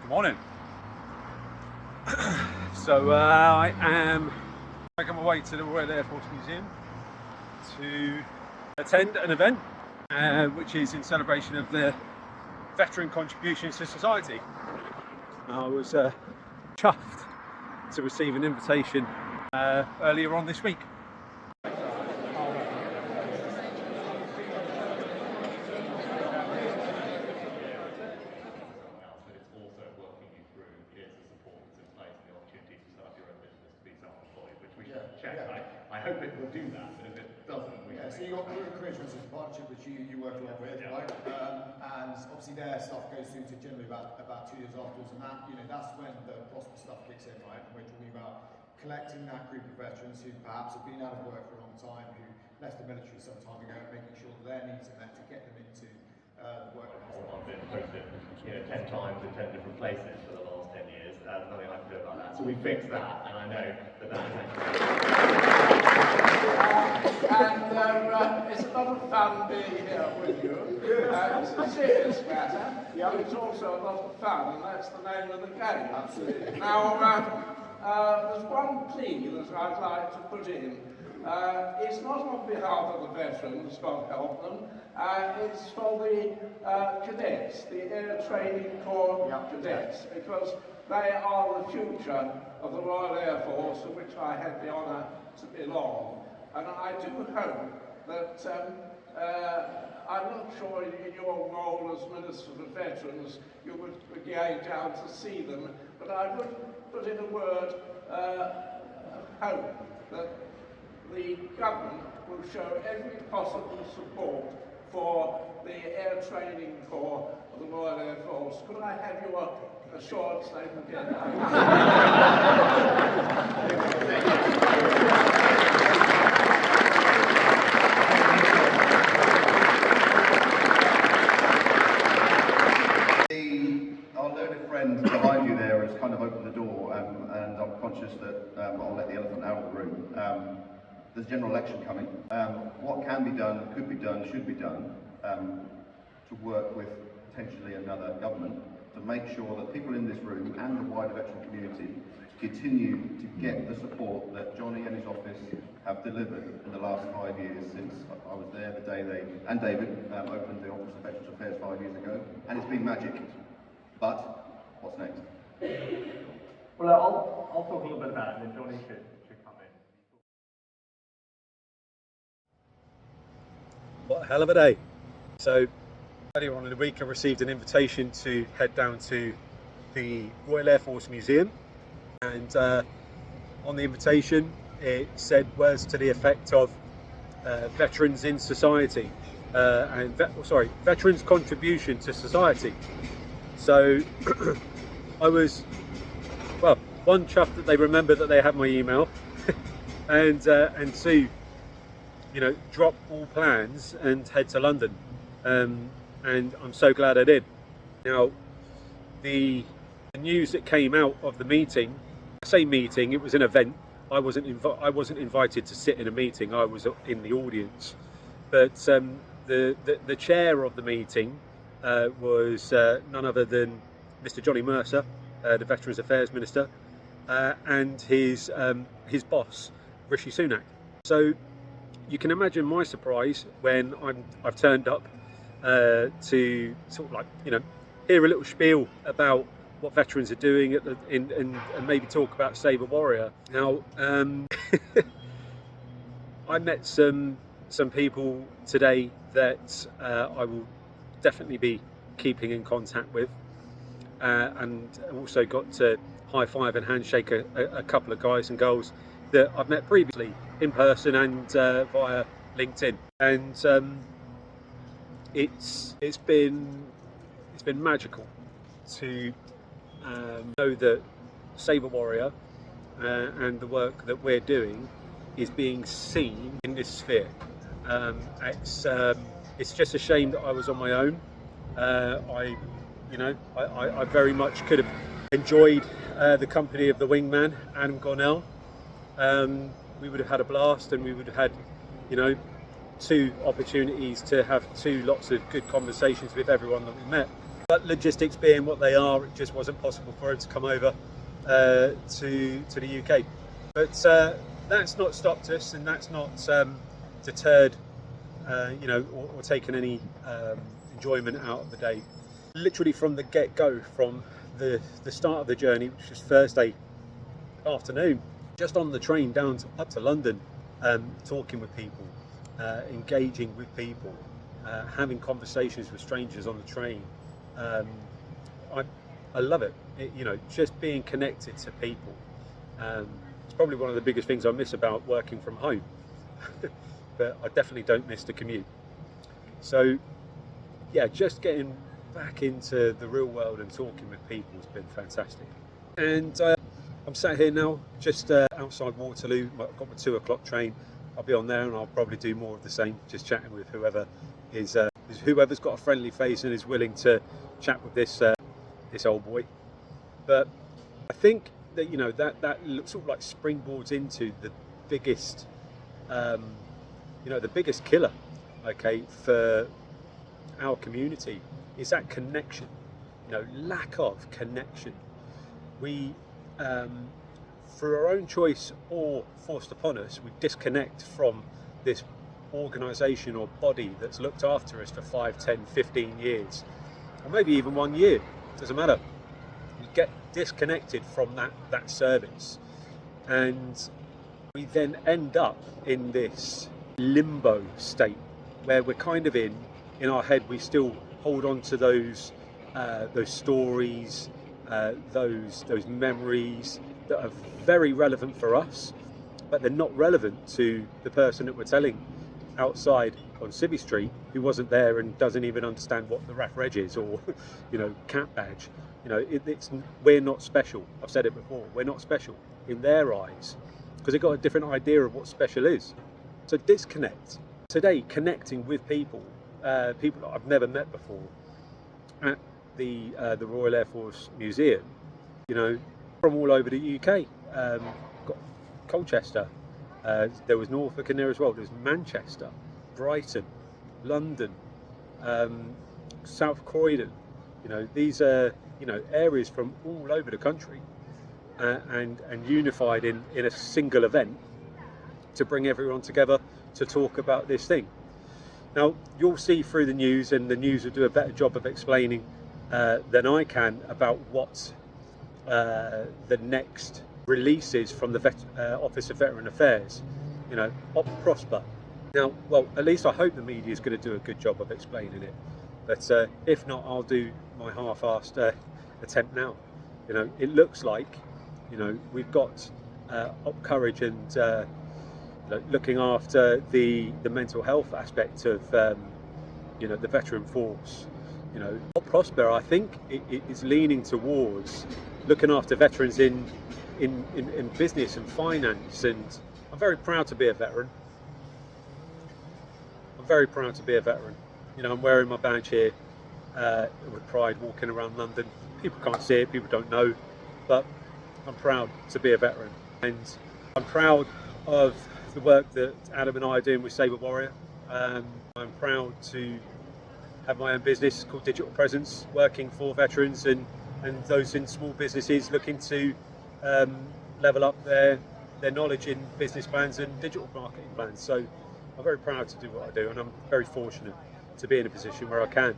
Good morning. I am making my way to the Royal Air Force Museum to attend an event which is in celebration of the veteran contributions to society. I was chuffed to receive an invitation earlier on this week. I hope it will do that, but if it doesn't, we so you got Blue Encouragement as a partnership which you work along with, right? And obviously their stuff goes through to generally about 2 years afterwards, and that's when the prosper stuff kicks in, right? And we're talking about collecting that group of veterans who perhaps have been out of work for a long time, who left the military some time ago, and making sure that their needs are met to get them into the workforce. I've been posted 10 times in 10 different places for the last 10 years. There's nothing I can do about that. So we fixed that, and I know that is it's a lot of fun being here with you. It's a serious matter, but it's also a lot of fun, and that's the name of the game. Absolutely. Now, there's one plea that I'd like to put in. It's not on behalf of the veterans, God help them. It's for the cadets, the Air Training Corps cadets, because they are the future of the Royal Air Force, to which I had the honour to belong. And I do hope that, I'm not sure in your role as Minister for Veterans you would be going down to see them, but I would put in a word of hope that the government will show every possible support for the Air Training Corps of the Royal Air Force. Could I have you a short statement again? Our learned friend behind you there has kind of opened the door, and I'm conscious that I'll let the elephant out of the room. There's a general election coming. What can be done, could be done, should be done to work with potentially another government to make sure that people in this room and the wider veteran community continue to get the support that Johnny and his office have delivered in the last 5 years since I was there the day and David opened the Office of Veterans Affairs 5 years ago, and it's been magic. But what's next? Well, I'll talk a little bit about it, and then Johnny should come in. What a hell of a day. So earlier on in the week I received an invitation to head down to the Royal Air Force Museum, and on the invitation it said words to the effect of veterans in society veterans contribution to society. So I was, well, one, chuffed that they remembered that they had my email, and two, drop all plans and head to London, and I'm so glad I did. Now, the news that came out of the meeting, I say meeting, it was an event. I wasn't invited to sit in a meeting. I was in the audience, but the chair of the meeting was none other than Mr. Johnny Mercer, the Veterans Affairs Minister, and his boss, Rishi Sunak. So you can imagine my surprise when I've turned up to sort of hear a little spiel about what veterans are doing and maybe talk about Save a Warrior. Now, I met some people today that I will definitely be keeping in contact with, and also got to high five and handshake a couple of guys and girls that I've met previously in person and via LinkedIn, and it's been magical to know that Save a Warrior and the work that we're doing is being seen in this sphere. It's just a shame that I was on my own. I very much could have enjoyed the company of the wingman, Adam Gornell. We would have had a blast, and we would have had, 2 opportunities to have 2 lots of good conversations with everyone that we met. but logistics being what they are, it just wasn't possible for him to come over to the UK. But that's not stopped us, and that's not deterred, or taken any enjoyment out of the day. Literally from the get-go, from the start of the journey, which was Thursday afternoon, just on the train down up to London, talking with people, engaging with people, having conversations with strangers on the train. I love it. Just being connected to people. It's probably one of the biggest things I miss about working from home, but I definitely don't miss the commute. So yeah, just getting back into the real world and talking with people has been fantastic. And I'm sat here now, just outside Waterloo. I've got my 2 o'clock train. I'll be on there, and I'll probably do more of the same, just chatting with whoever is whoever's got a friendly face and is willing to chat with this old boy. But I think that that sort of like springboards into the biggest the biggest killer, okay, for our community, is that connection. Lack of connection. We through our own choice or forced upon us, we disconnect from this organisation or body that's looked after us for 5, 10, 15 years, or maybe even 1 year. Doesn't matter. We get disconnected from that service, and we then end up in this limbo state where we're kind of in our head. We still hold on to those stories, those memories that are very relevant for us, but they're not relevant to the person that we're telling outside on Civvy Street, who wasn't there and doesn't even understand what the RAF Reg is, or cat badge. We're not special. I've said it before. We're not special in their eyes, because they've got a different idea of what special is. So disconnect. Today, connecting with people that I've never met before at the Royal Air Force Museum, from all over the UK. Got Colchester, there was Norfolk in there as well. There's Manchester, Brighton, London, South Croydon. These are areas from all over the country, and unified in a single event to bring everyone together to talk about this thing. Now, you'll see through the news, and the news will do a better job of explaining than I can about what the next release is from the Office of Veteran Affairs. Op Prosper. Now, well, at least I hope the media is going to do a good job of explaining it. But if not, I'll do my half-assed attempt now. It looks like, we've got Op Courage and looking after the mental health aspect of the veteran force. Op Prosper, I think, it is leaning towards looking after veterans in business and finance, and I'm very proud to be a veteran. I'm very proud to be a veteran. I'm wearing my badge here with pride, walking around London. People can't see it, people don't know, but I'm proud to be a veteran, and I'm proud of the work that Adam and I are doing with Sabre Warrior. I'm proud to have my own business called Digital Presence, working for veterans and those in small businesses looking to level up their knowledge in business plans and digital marketing plans. So I'm very proud to do what I do, and I'm very fortunate to be in a position where I can.